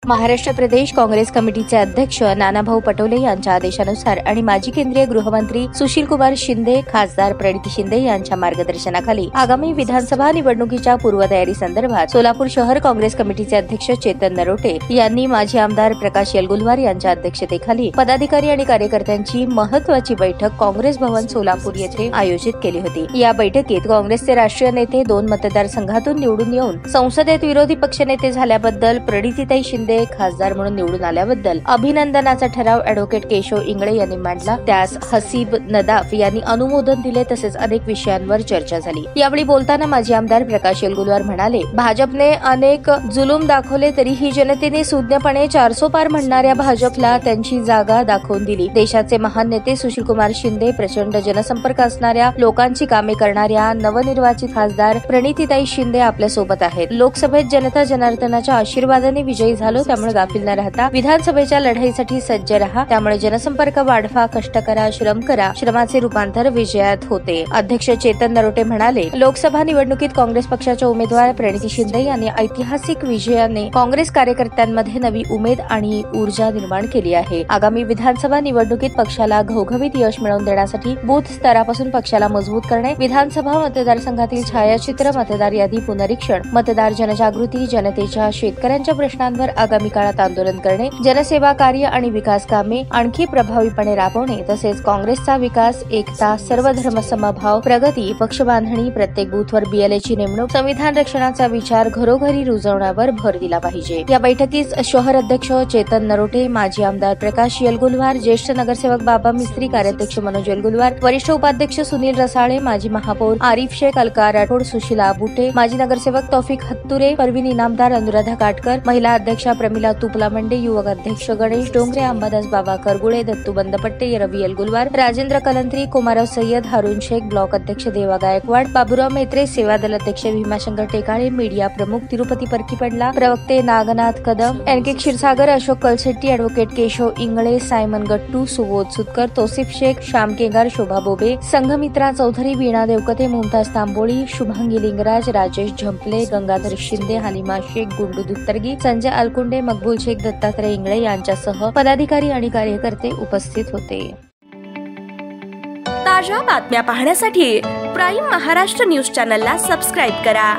महाराष्ट्र प्रदेश काँग्रेस कमिटीचे अध्यक्ष नानाभाऊ पटोले यांच्या आदेशानुसार आणि माजी केंद्रीय गृहमंत्री सुशीलकुमार शिंदे, खासदार प्रणिती शिंदे यांच्या मार्गदर्शनाखाली आगामी विधानसभा निवडणुकीच्या पूर्वतयारी संदर्भात सोलापूर शहर काँग्रेस कमिटीचे अध्यक्ष चेतन नरोटे यांनी माजी आमदार प्रकाश येलगुलवार यांच्या अध्यक्षतेखाली पदाधिकारी आणि कार्यकर्त्यांची महत्त्वाची बैठक काँग्रेस भवन सोलापूर येथे आयोजित केली होती। या बैठकीत काँग्रेसचे राष्ट्रीय नेते 2 मतदारसंघातून निवडून येऊन संसदेत विरोधी पक्षनेते झाल्याबद्दल, प्रणितीताई शिंदे खासदार म्हणून निवडून आल्याबद्दल अभिनंदनाचा ठराव ॲडव्होकेट केशव इंगळे यांनी मांडला। त्यास हसीब नदाफ यांनी अनुमोदन दिले। तसेच अनेक विषयांवर चर्चा झाली। यावेळी बोलताना माजी आमदार प्रकाश येलगुलवार म्हणाले, भाजपने अनेक जुलूम दाखवले तरीही जनतेने सुज्ञपणे 400 पार म्हणणाऱ्या भाजपला त्यांची जागा दाखवून दिली। देशाचे महान नेते सुशीलकुमार शिंदे, प्रचंड जनसंपर्क असणाऱ्या, लोकांची कामे करणाऱ्या नवनिर्वाचित खासदार प्रणितीताई शिंदे आपल्या सोबत आहेत। लोकसभेत जनता जनार्दनाच्या आशीर्वादाने विजयी झालो, त्यामुळे गाफील न राहता विधानसभेच्या लढाईसाठी सज्ज रहा। त्यामुळे जनसंपर्क वाढवा, कष्ट करा, श्रम करा, श्रमाचे रूपांतर विजयात होते। अध्यक्ष चेतन नरोटे म्हणाले, लोकसभा निवडणुकीत काँग्रेस पक्षाच्या उमेदवार प्रणिती शिंदे यांनी ऐतिहासिक विजयाने काँग्रेस कार्यकर्त्यांमध्ये नवी उमेद आणि ऊर्जा निर्माण केली आहे। आगामी विधानसभा निवडणुकीत पक्षाला घवघवीत यश मिळवून देण्यासाठी बूथ स्तरापासून पक्षाला मजबूत करणे, विधानसभा मतदारसंघातील छायाचित्र, मतदार यादी पुनरीक्षण, मतदार जनजागृती, जनतेच्या शेतकऱ्यांच्या प्रश्नांवर आगामी काळात आंदोलन करणे, जनसेवा कार्य आणि विकास कामे आणखी प्रभावीपणे राबवणे, तसेच काँग्रेसचा विकास, एकता, सर्वधर्म समभाव, प्रगती, पक्षबांधणी, प्रत्येक बूथवर बीएलएची नेमणूक, संविधान रक्षणाचा विचार घरोघरी रुजवण्यावर भर दिला पाहिजे। या बैठकीस शहर अध्यक्ष चेतन नरोटे, माजी आमदार प्रकाश येलगुलवार, ज्येष्ठ नगरसेवक बाबा मिस्त्री, कार्याध्यक्ष मनोज येलगुलवार, वरिष्ठ उपाध्यक्ष सुनील रसाळे, माजी महापौर आरिफ शेख, अलका राठोड, सुशीला बुटे, माजी नगरसेवक तौफिक हत्तुरे, परवीन इनामदार, अनुराधा काटकर, महिला अध्यक्षा प्रमिला तुपलामंडे, युवक अध्यक्ष गणेश डोंगरे, अंबादास बाबा करगुळे, दत्तू बंदपट्टे, रवी येलगुलवार, राजेंद्र कलंत्री, कुमारव सय्यद, हारून शेख, ब्लॉक अध्यक्ष देवा गायकवाड, बाबुराव मेत्रे, सेवादल अध्यक्ष भीमाशंकर टेकाळे, मीडिया प्रमुख तिरुपती परकीपडला, प्रवक्ते Nagnath Kadam, N K Kshirsagar, Ashok Kalshetti, advocate Keshav Ingle, Simon Gattu, Subodh Sutkar, Tausif Shaikh, Shyam Kengar, Shobha Bobe, Sanghamitra Chaudhari, वीणा देवकते, मुमताज तांबोळी, शुभांगी लिंगराज, राजेश झंपले, गंगाधर शिंदे, हालिमा शेख, गुंडू दुत्तरगी, संजय अलकुंडे, मकबूल शेख, दत्तात्रय इंगळे यांच्यासह पदाधिकारी आणि कार्यकर्ते उपस्थित होते। ताज्या बातम्या पाहण्यासाठी प्राईम महाराष्ट्र न्यूज चॅनलला सबस्क्राईब करा।